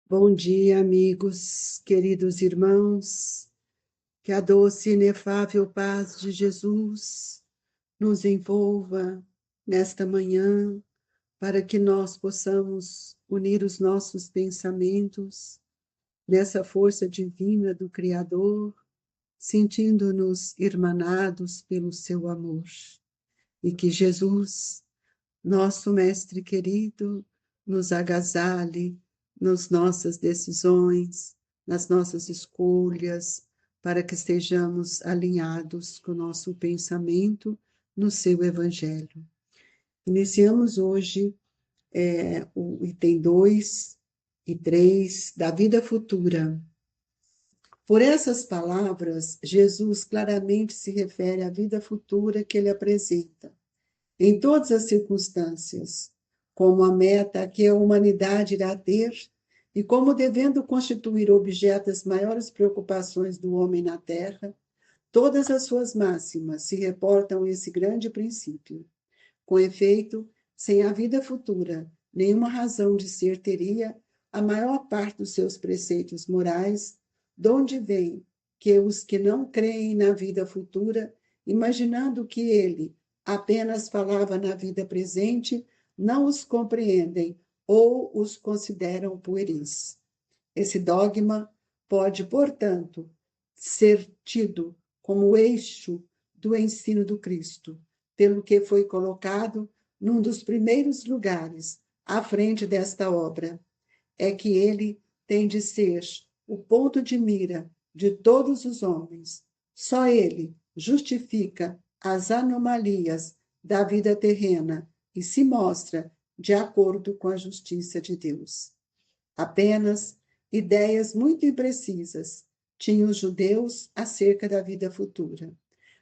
Bom dia, amigos, queridos irmãos, que a doce e inefável paz de Jesus nos envolva nesta manhã, para que nós possamos unir os nossos pensamentos nessa força divina do Criador, sentindo-nos irmanados pelo seu amor. E que Jesus, nosso Mestre querido, nos agasalhe nas nossas decisões, nas nossas escolhas, para que estejamos alinhados com o nosso pensamento no seu Evangelho. Iniciamos hoje o item 2 e 3 da vida futura. Por essas palavras, Jesus claramente se refere à vida futura que ele apresenta em todas as circunstâncias, como a meta que a humanidade irá ter e como devendo constituir objeto das maiores preocupações do homem na Terra, todas as suas máximas se reportam a esse grande princípio. Com efeito, sem a vida futura, nenhuma razão de ser teria a maior parte dos seus preceitos morais, donde vem que os que não creem na vida futura, imaginando que ele apenas falava na vida presente, não os compreendem ou os consideram pueris. Esse dogma pode, portanto, ser tido como eixo do ensino do Cristo, pelo que foi colocado num dos primeiros lugares à frente desta obra. É que ele tem de ser o ponto de mira de todos os homens. Só ele justifica as anomalias da vida terrena e se mostra de acordo com a justiça de Deus. Apenas ideias muito imprecisas tinham os judeus acerca da vida futura.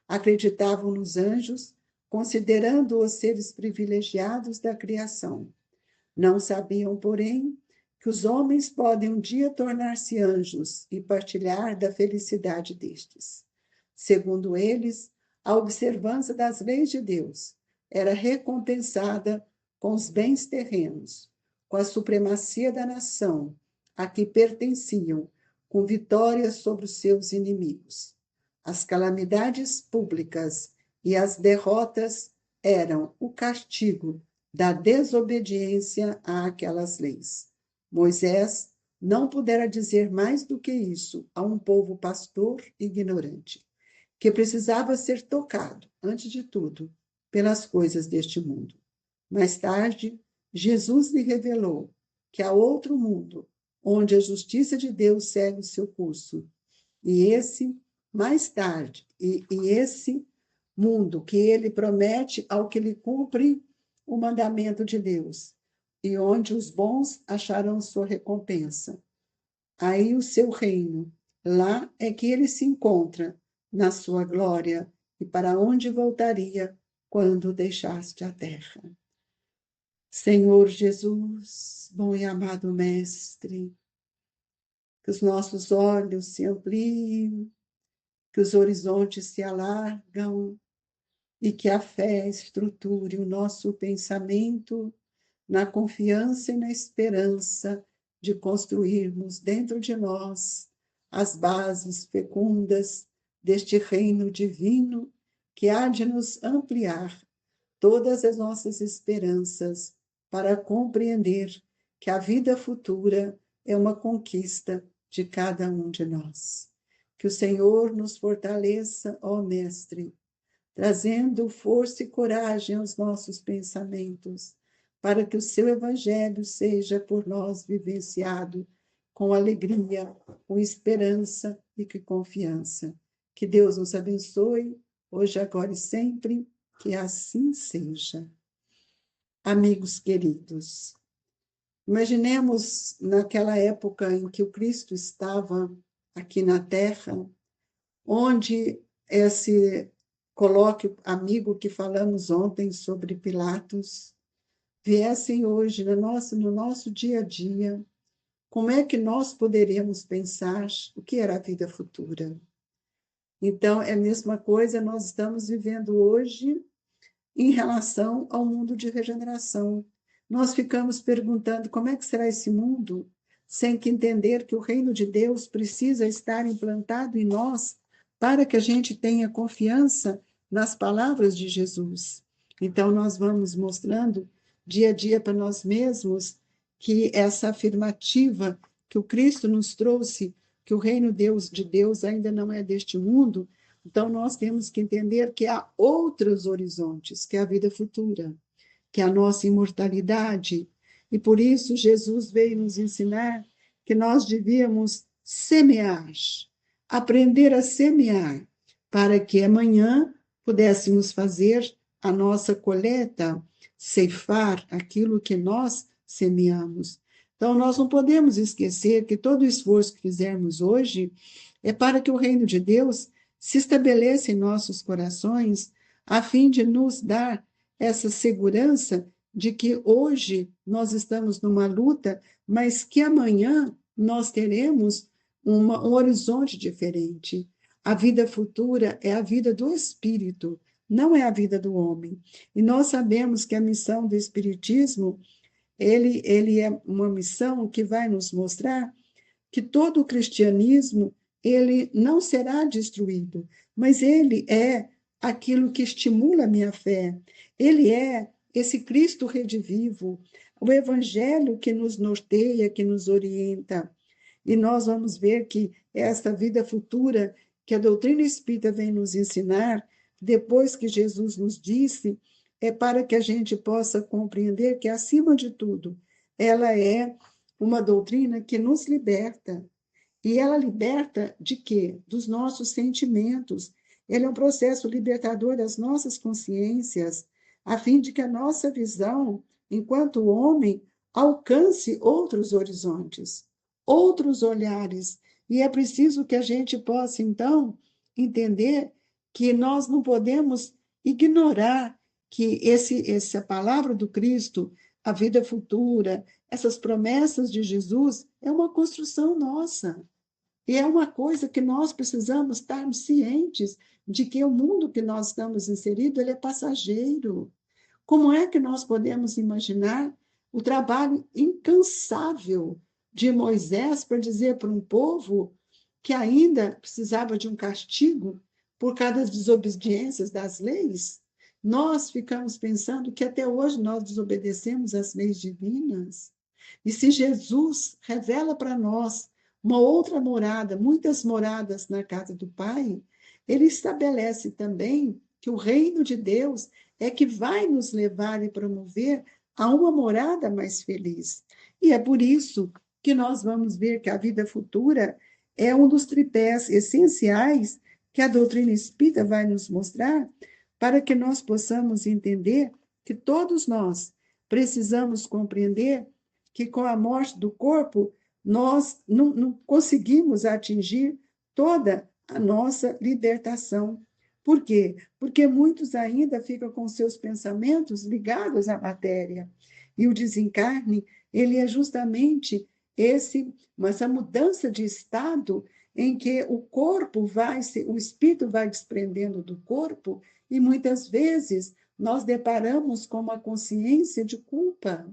Acreditavam nos anjos, considerando-os seres privilegiados da criação. Não sabiam, porém, que os homens podem um dia tornar-se anjos e partilhar da felicidade destes. Segundo eles, a observância das leis de Deus era recompensada com os bens terrenos, com a supremacia da nação a que pertenciam, com vitórias sobre os seus inimigos. As calamidades públicas e as derrotas eram o castigo da desobediência àquelas leis. Moisés não pudera dizer mais do que isso a um povo pastor ignorante, que precisava ser tocado, antes de tudo, pelas coisas deste mundo. Mais tarde, Jesus lhe revelou que há outro mundo, onde a justiça de Deus segue o seu curso. E esse, mais tarde, esse mundo que ele promete ao que lhe cumpre o mandamento de Deus, e onde os bons acharão sua recompensa. Aí o seu reino, lá é que ele se encontra, na sua glória, e para onde voltaria quando deixaste a terra. Senhor Jesus, bom e amado Mestre, que os nossos olhos se ampliem, que os horizontes se alargam e que a fé estruture o nosso pensamento na confiança e na esperança de construirmos dentro de nós as bases fecundas deste reino divino que há de nos ampliar todas as nossas esperanças para compreender que a vida futura é uma conquista de cada um de nós. Que o Senhor nos fortaleça, ó Mestre, trazendo força e coragem aos nossos pensamentos, para que o seu Evangelho seja por nós vivenciado com alegria, com esperança e com confiança. Que Deus nos abençoe, hoje, agora e sempre, que assim seja. Amigos queridos, imaginemos naquela época em que o Cristo estava aqui na Terra, onde esse colóquio amigo que falamos ontem sobre Pilatos viessem hoje no nosso dia a dia, como é que nós poderíamos pensar o que era a vida futura? Então, é a mesma coisa nós estamos vivendo hoje em relação ao mundo de regeneração. Nós ficamos perguntando como é que será esse mundo sem que entender que o reino de Deus precisa estar implantado em nós para que a gente tenha confiança nas palavras de Jesus. Então, nós vamos mostrando dia a dia para nós mesmos que essa afirmativa que o Cristo nos trouxe, que o reino de Deus ainda não é deste mundo, então nós temos que entender que há outros horizontes, que é a vida futura, que é a nossa imortalidade. E por isso Jesus veio nos ensinar que nós devíamos semear, aprender a semear, para que amanhã pudéssemos fazer a nossa colheita, ceifar aquilo que nós semeamos. Então, nós não podemos esquecer que todo o esforço que fizermos hoje é para que o reino de Deus se estabeleça em nossos corações, a fim de nos dar essa segurança de que hoje nós estamos numa luta, mas que amanhã nós teremos um horizonte diferente. A vida futura é a vida do Espírito, não é a vida do homem. E nós sabemos que a missão do Espiritismo, ele é uma missão que vai nos mostrar que todo o cristianismo, ele não será destruído, mas ele é aquilo que estimula a minha fé. Ele é esse Cristo redivivo, o evangelho que nos norteia, que nos orienta. E nós vamos ver que esta vida futura que a doutrina espírita vem nos ensinar, depois que Jesus nos disse, é para que a gente possa compreender que, acima de tudo, ela é uma doutrina que nos liberta. E ela liberta de quê? Dos nossos sentimentos. Ele é um processo libertador das nossas consciências, a fim de que a nossa visão, enquanto homem, alcance outros horizontes, outros olhares. E é preciso que a gente possa, então, entender que nós não podemos ignorar que essa palavra do Cristo, a vida futura, essas promessas de Jesus, é uma construção nossa. E é uma coisa que nós precisamos estar cientes de que o mundo que nós estamos inseridos, ele é passageiro. Como é que nós podemos imaginar o trabalho incansável de Moisés para dizer para um povo que ainda precisava de um castigo por causa das desobediências das leis? Nós ficamos pensando que até hoje nós desobedecemos as leis divinas. E se Jesus revela para nós uma outra morada, muitas moradas na casa do Pai, ele estabelece também que o reino de Deus é que vai nos levar e promover a uma morada mais feliz. E é por isso que nós vamos ver que a vida futura é um dos tripés essenciais que a doutrina espírita vai nos mostrar para que nós possamos entender que todos nós precisamos compreender que com a morte do corpo nós não conseguimos atingir toda a nossa libertação. Por quê? Porque muitos ainda ficam com seus pensamentos ligados à matéria. E o desencarne, ele é justamente essa mudança de estado em que o corpo o espírito vai desprendendo do corpo e muitas vezes nós deparamos com uma consciência de culpa.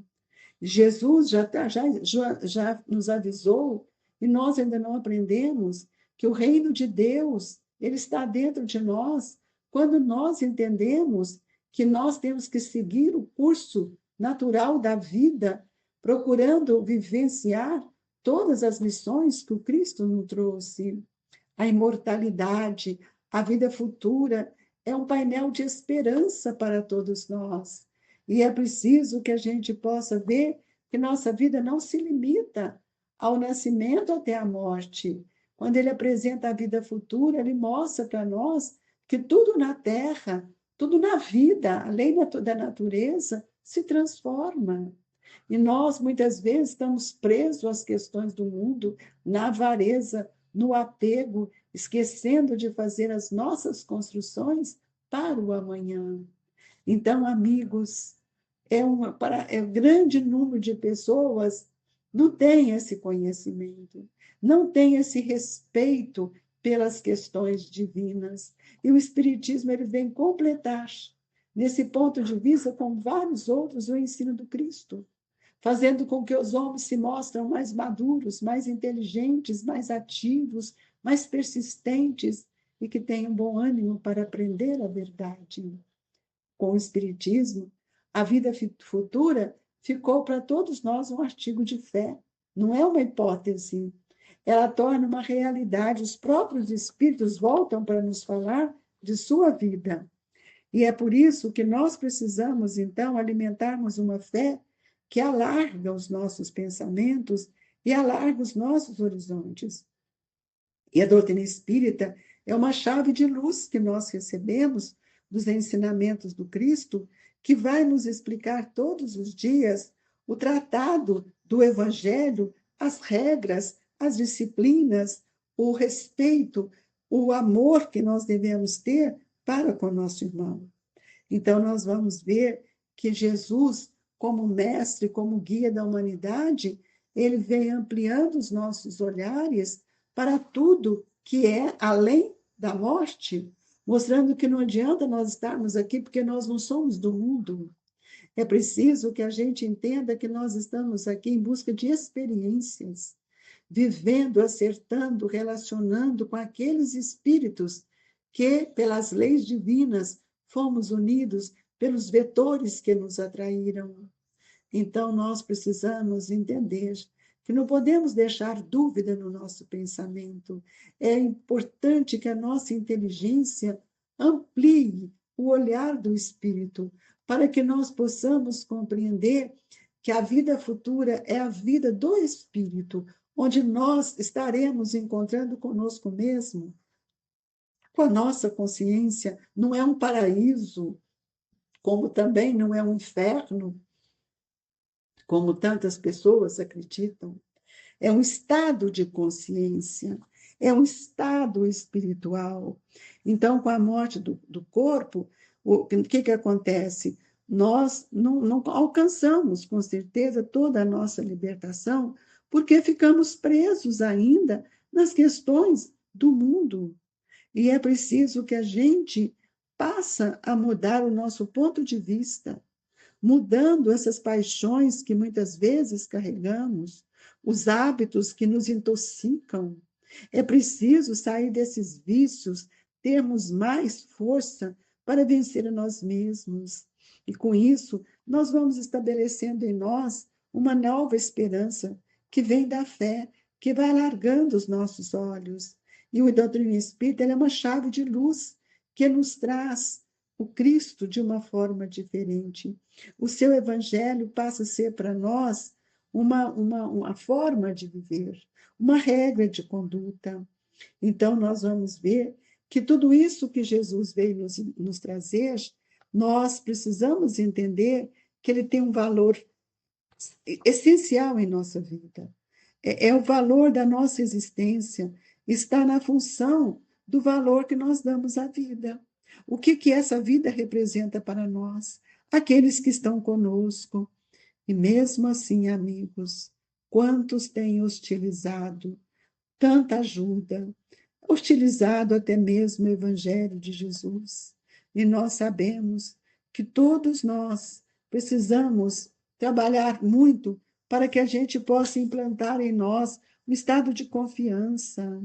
Jesus já nos avisou e nós ainda não aprendemos que o reino de Deus ele está dentro de nós quando nós entendemos que nós temos que seguir o curso natural da vida, procurando vivenciar todas as lições que o Cristo nos trouxe. A imortalidade, a vida futura é um painel de esperança para todos nós. E é preciso que a gente possa ver que nossa vida não se limita ao nascimento até a morte. Quando ele apresenta a vida futura, ele mostra para nós que tudo na terra, tudo na vida, a lei da natureza, se transforma. E nós, muitas vezes, estamos presos às questões do mundo, na avareza, no apego, esquecendo de fazer as nossas construções para o amanhã. Então, amigos, um grande número de pessoas não tem esse conhecimento, não tem esse respeito pelas questões divinas. E o Espiritismo ele vem completar, nesse ponto de vista, com vários outros, o ensino do Cristo, fazendo com que os homens se mostrem mais maduros, mais inteligentes, mais ativos, mais persistentes e que tenham bom ânimo para aprender a verdade. Com o Espiritismo, a vida futura ficou para todos nós um artigo de fé, não é uma hipótese. Ela torna uma realidade, os próprios Espíritos voltam para nos falar de sua vida. E é por isso que nós precisamos, então, alimentarmos uma fé que alarga os nossos pensamentos e alarga os nossos horizontes. E a doutrina espírita é uma chave de luz que nós recebemos dos ensinamentos do Cristo, que vai nos explicar todos os dias o tratado do Evangelho, as regras, as disciplinas, o respeito, o amor que nós devemos ter para com o nosso irmão. Então, nós vamos ver que Jesus, como mestre, como guia da humanidade, ele vem ampliando os nossos olhares para tudo que é além da morte, mostrando que não adianta nós estarmos aqui porque nós não somos do mundo. É preciso que a gente entenda que nós estamos aqui em busca de experiências, vivendo, acertando, relacionando com aqueles espíritos que, pelas leis divinas, fomos unidos pelos vetores que nos atraíram. Então, nós precisamos entender que não podemos deixar dúvida no nosso pensamento. É importante que a nossa inteligência amplie o olhar do espírito, para que nós possamos compreender que a vida futura é a vida do espírito, onde nós estaremos encontrando conosco mesmo, com a nossa consciência. Não é um paraíso, como também não é um inferno, como tantas pessoas acreditam. É um estado de consciência, é um estado espiritual. Então, com a morte do corpo, o que acontece? Nós não alcançamos, com certeza, toda a nossa libertação, porque ficamos presos ainda nas questões do mundo. E é preciso que a gente passe a mudar o nosso ponto de vista, mudando essas paixões que muitas vezes carregamos, os hábitos que nos intoxicam. É preciso sair desses vícios, termos mais força para vencer a nós mesmos. E com isso, nós vamos estabelecendo em nós uma nova esperança que vem da fé, que vai alargando os nossos olhos. E o doutrina espírita é uma chave de luz que nos traz o Cristo de uma forma diferente. O seu evangelho passa a ser para nós uma forma de viver, uma regra de conduta. Então, nós vamos ver que tudo isso que Jesus veio nos trazer, nós precisamos entender que ele tem um valor essencial em nossa vida. É o valor da nossa existência, está na função do valor que nós damos à vida. O que essa vida representa para nós? Aqueles que estão conosco. E mesmo assim, amigos, quantos têm hostilizado tanta ajuda, hostilizado até mesmo o Evangelho de Jesus. E nós sabemos que todos nós precisamos trabalhar muito para que a gente possa implantar em nós um estado de confiança.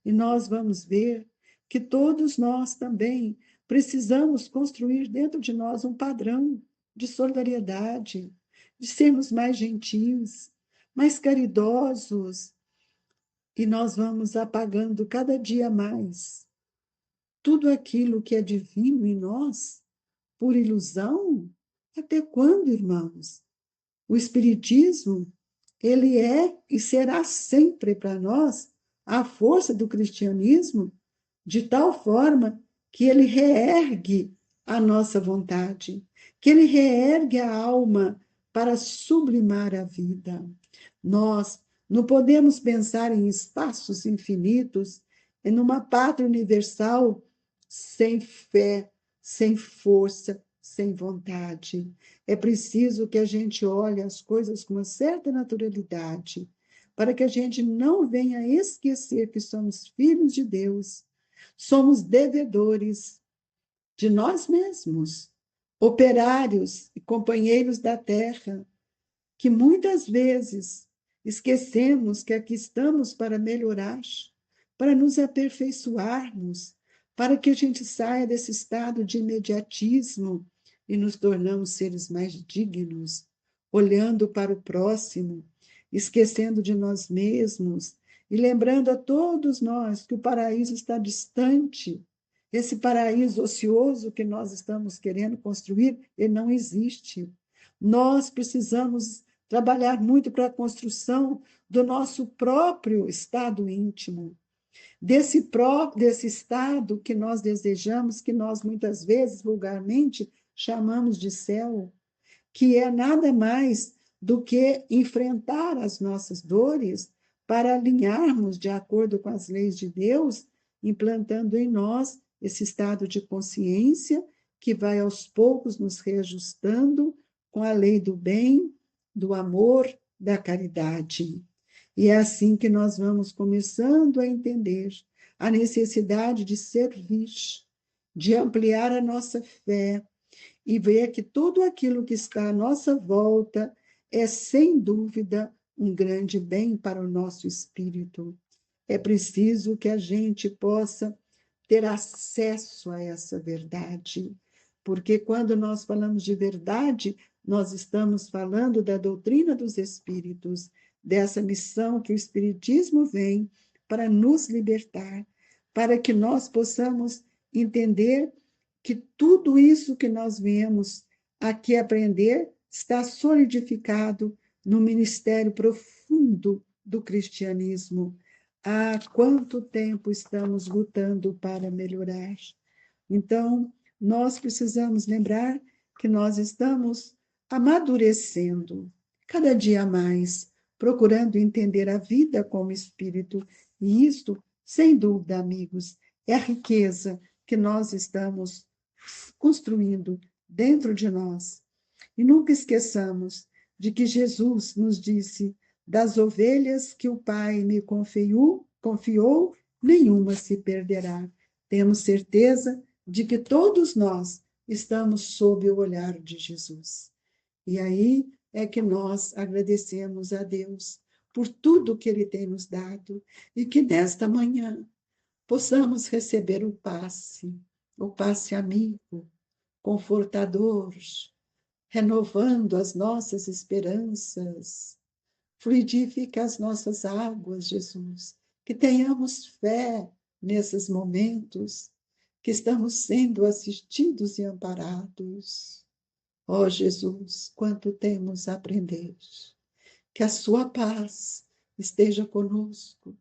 E nós vamos ver que todos nós também precisamos construir dentro de nós um padrão de solidariedade, de sermos mais gentis, mais caridosos, e nós vamos apagando cada dia mais tudo aquilo que é divino em nós, por ilusão. Até quando, irmãos? O Espiritismo, ele é e será sempre para nós a força do cristianismo, de tal forma que ele reergue a nossa vontade, que ele reergue a alma para sublimar a vida. Nós não podemos pensar em espaços infinitos, em uma pátria universal sem fé, sem força, sem vontade. É preciso que a gente olhe as coisas com uma certa naturalidade, para que a gente não venha esquecer que somos filhos de Deus, somos devedores de nós mesmos, operários e companheiros da terra, que muitas vezes esquecemos que aqui estamos para melhorar, para nos aperfeiçoarmos, para que a gente saia desse estado de imediatismo e nos tornamos seres mais dignos, olhando para o próximo, esquecendo de nós mesmos e lembrando a todos nós que o paraíso está distante. Esse paraíso ocioso que nós estamos querendo construir, ele não existe. Nós precisamos trabalhar muito para a construção do nosso próprio estado íntimo, desse estado que nós desejamos, que nós muitas vezes vulgarmente chamamos de céu, que é nada mais do que enfrentar as nossas dores para alinharmos de acordo com as leis de Deus, implantando em nós esse estado de consciência que vai aos poucos nos reajustando com a lei do bem, do amor, da caridade. E é assim que nós vamos começando a entender a necessidade de servir, de ampliar a nossa fé e ver que tudo aquilo que está à nossa volta é, sem dúvida, um grande bem para o nosso espírito. É preciso que a gente possa ter acesso a essa verdade, porque quando nós falamos de verdade, nós estamos falando da doutrina dos espíritos, dessa missão que o Espiritismo vem para nos libertar, para que nós possamos entender que tudo isso que nós viemos aqui aprender está solidificado no ministério profundo do cristianismo. Há quanto tempo estamos lutando para melhorar? Então, nós precisamos lembrar que nós estamos amadurecendo cada dia mais, procurando entender a vida como espírito. E isto, sem dúvida, amigos, é a riqueza que nós estamos construindo dentro de nós. E nunca esqueçamos de que Jesus nos disse: das ovelhas que o Pai me confiou, nenhuma se perderá. Temos certeza de que todos nós estamos sob o olhar de Jesus. E aí é que nós agradecemos a Deus por tudo que Ele tem nos dado e que nesta manhã possamos receber o passe amigo, confortador, renovando as nossas esperanças. Fluidifica as nossas águas, Jesus. Que tenhamos fé nesses momentos, que estamos sendo assistidos e amparados. Ó Jesus, quanto temos a aprender. Que a sua paz esteja conosco,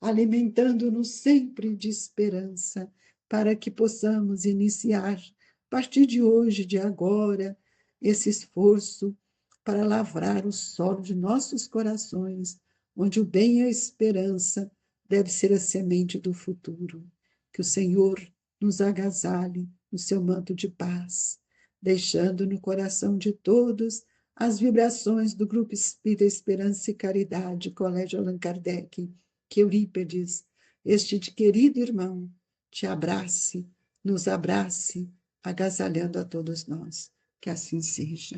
alimentando-nos sempre de esperança, para que possamos iniciar, a partir de hoje, de agora, esse esforço para lavrar o solo de nossos corações, onde o bem e a esperança deve ser a semente do futuro. Que o Senhor nos agasalhe no seu manto de paz, deixando no coração de todos as vibrações do Grupo Espírita Esperança e Caridade, Colégio Allan Kardec, que Eurípedes, este querido irmão, te abrace, nos abrace, agasalhando a todos nós. Que assim seja.